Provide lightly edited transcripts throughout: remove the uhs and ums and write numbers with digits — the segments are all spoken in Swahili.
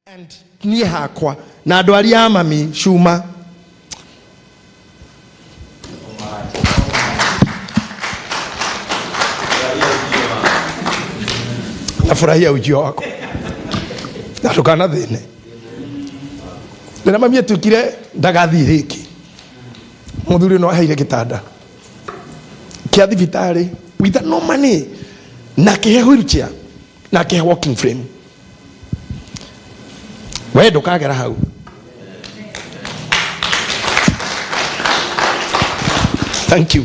and ni hakwa na andu aria amami Shuma afurahia ujio wako na tukana thine na mami etukire ndagathi riki muthuri no aheire gitanda kia thibitari with no money na kihe wheelchair na kihe walking frame we ndukagera hau thank you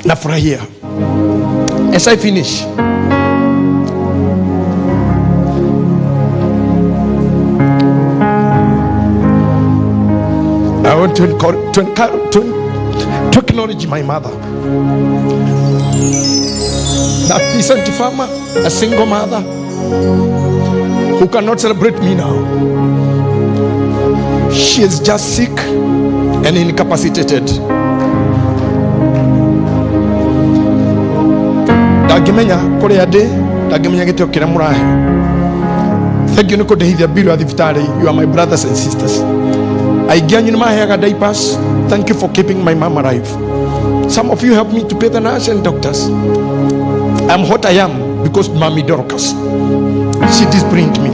nafurahia. As I finish, I want to acknowledge my mother, that decent farmer, a single mother who cannot celebrate me now. She is just sick and incapacitated. Dagimenya kore ade, dagimenya gitio kira murahe. Thank you niko dehithia biru adivitari. You are my brothers and sisters. I give you my hair diapers. Thank you for keeping my mom alive. Some of you help me to pay the nurse and doctors. I'm what I am because Mommy Dorcas. She disciplined me.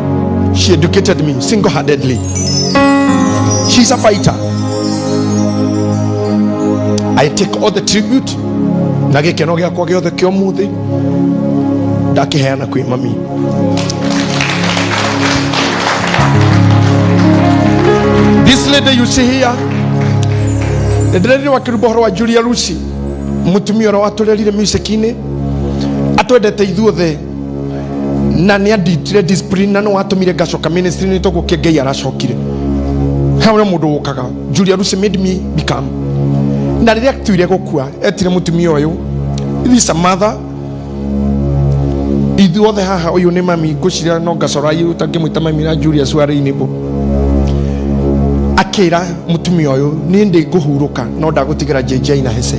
She educated me single-handedly. She's a fighter. I take all the tribute. Nagekeno gya kwa gyo kyo muthi. Ndakiheana kwi mami. This lady you see here, the lady wa kirubohoro wa Julia Lucy, mutumia ro atulelire musicine, atwendete ithuothe na ni aditire discipline na no atumire gacoka ministry ni togo kegei aracokire. Hawe mundu ukaga Julia Lucy made me become. Na riria tuire gukua etire mutumia uyu, this a mother. Ithuothe haha uyu ni mami gucira no gacora yu tangimwita mami na Julia Sware inibo. Akira mutumia uyu ni ndi guhuruka no ndagutigira JJ na hese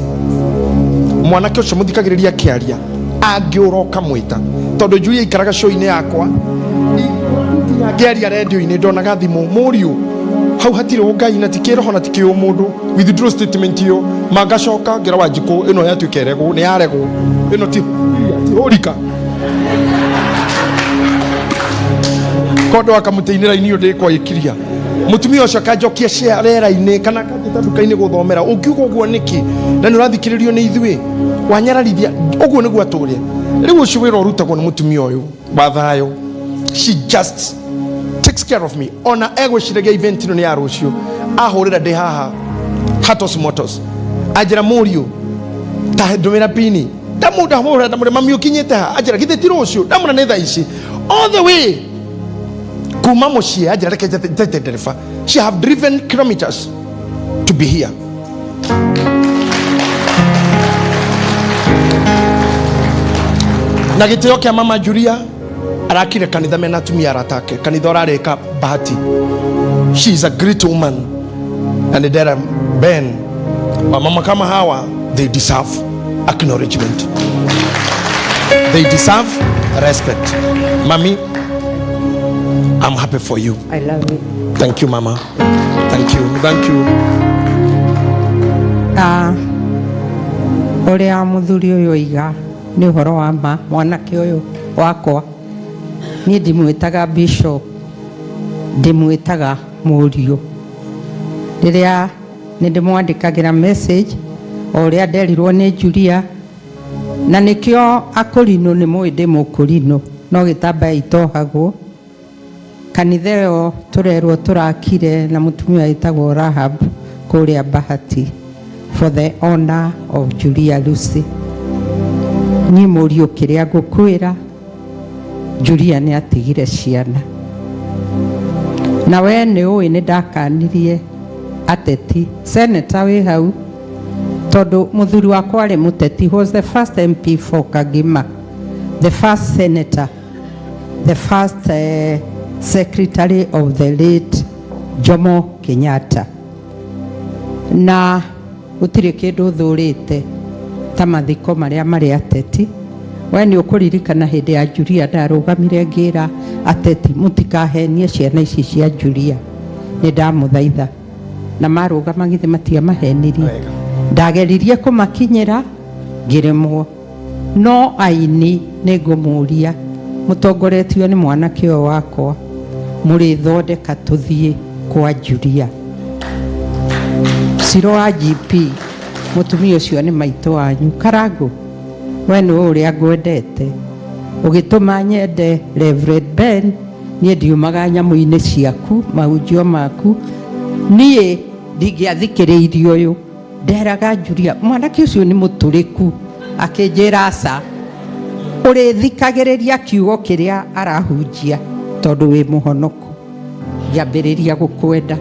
mwanake ucio muthikagiriria kiaria angiuroka mwita tondu Julia ikaraga show-ini yakwa ngiaria radio-ini ndonaga thimu muriu hau hatire ngai na tikiroho na tikio mundu withdraw statement yo magacoka ngira wanjiku ino yatuikerego ni yarego ino ti horika kodo akamuteinira inio ndiko ikiria mutumia ucio kanjokia rera-ini kana kathita nduka-ini guthomera ungiuga uguo niki na ni urathikiririo ni ithue wanyararithia uguo niguo aturia riu ucio wira urutagwo ni mutumia uyu wa thayo. She just takes care of me. Ona egwiciragia event ino ni ya rucio ahurira ndi haha hatos motos ajira murio ta ndumira pini ndamuda hura ndamure mami ukinyete ha ajira githitiro ucio ndamura ni tha ici all the way kuma mucie ajira reke ndereba. She have driven kilometers to be here. Na gitio kia mama Julia arakire kanitha mena atumia aratake kanitha arareka bahati. She is a great woman and there Ben wa mama kama hawa they deserve acknowledgement. They deserve respect. Mami, I'm happy for you. I love you. Thank you, Mama. Thank you. Thank you. Oria muthuri uyu iga ni uhoro wa ma mwanake uyu wakwa ni ndimwitaga Bishop, ndimwitaga Murio. Riria ni ndimwandikagira message oria nderirwo ni Julia na nikio akurino ni mwende mukurino no gitamba itohagwo kanitha yo turerwo turakire na mutumia itagwo Rahab kuria Bahati for the honor of Julia Lucy. Ni Murio kiria gukwira Julia ni atigire ciana na we ni uwi ni ndakanirie ateti senator wi hau tondu muthuri wakwa ari muteti. Was the first MP for Kagima, the first senator, the first secretary of the late Jomo Kenyatta. Na utire kindu thurite ta mathiko maria mari ateti we nĩ ũkũririkana hĩndĩ ya Julia ndarũgamire ngĩra ateti mũtikahenie ciana ici cia Julia. Nĩ ndamũthaitha na marũgama githĩ matiamahenirie. Ndageririe kũmakinyĩra ngĩremwo, no aini nĩ ngũmũria mũtongoretio nĩ mwanake ũyũ wakwa, mũrĩthondeka tũthiĩ kwa Julia. Ciro wa GP mũtumia ũcio nĩ maitũ wanyu. Karangũ, we nĩ ũrĩa ngwendete, ũgĩtũma nyende Reverend Ben, niĩ ndiumaga nyamũ-inĩ ciaku, mahunjio maku, niĩ ndingĩathikĩrĩirie ũyũ. Nderaga Julia mwanake ũcio nĩ mũtũrĩku, akĩnjĩra aca ũrĩthikagĩrĩria kiugo kĩrĩa arahunjia tondũ wĩ mũhonoku, ngĩambĩrĩria gũkwenda.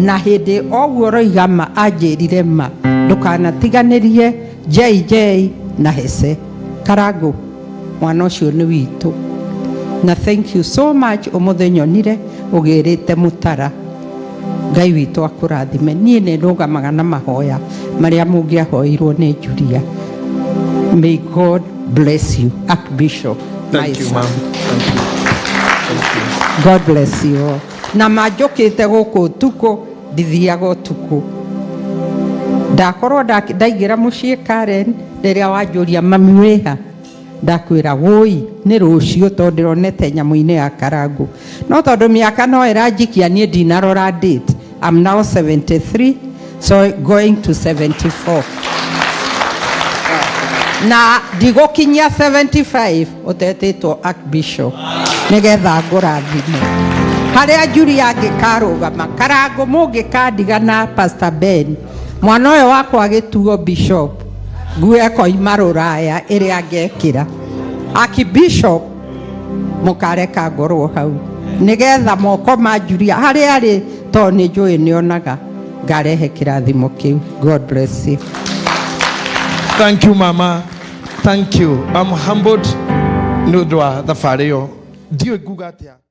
Na hĩndĩ oguo roiga ma anjĩrire ma ndũkanatiganĩrie JJ na Hece. Karangũ, mwana ũcio nĩ witũ, na thank you so much ũmũthĩ nyonire ũgĩrĩte mũtara. Ngai witũ akũrathime. Niĩ nĩ ndũgamaga na mahoya marĩa mũngĩahoirwo nĩ Julia. May God bless you, Archbishop. Thank you, ma'am. Thank you. Thank you. God bless you all. Na manjũkĩte gũkũ ũtukũ, ndithiaga ũtukũ. Ndakorwo ndaingĩra mũciĩ Karen rĩrĩa wanjũria mami wĩha, ndakwĩra woi nĩ rũciũ tondũ ndĩronete nyamũ-inĩ ya Karangũ. No tondũ mĩaka no ĩranjikia niĩ ndinarora date. I'm now 73, so going to 74. Na ndigũkinyia 75 ũtetĩtwo Archbishop nĩgetha ngũrathime. Harĩa Julia angĩkarũgama, Karangũ mũngĩkandigana Pastor Ben, mwana ũyũ wakwa agĩtuo Bishop, nguo ekoima rũraya ĩrĩa angĩkĩra. Archbishop mũkareka ngorwo hau nĩgetha moko ma Julia harĩa arĩ, tondũ nĩ njũĩ nĩonaga, ngarehe kĩrathimo kĩu. God bless you. Thank you, Mama. Thank you. I'm humbled. Nĩ ũndũ wa thabarĩ ĩyo. Ndiũĩ nguga atĩa.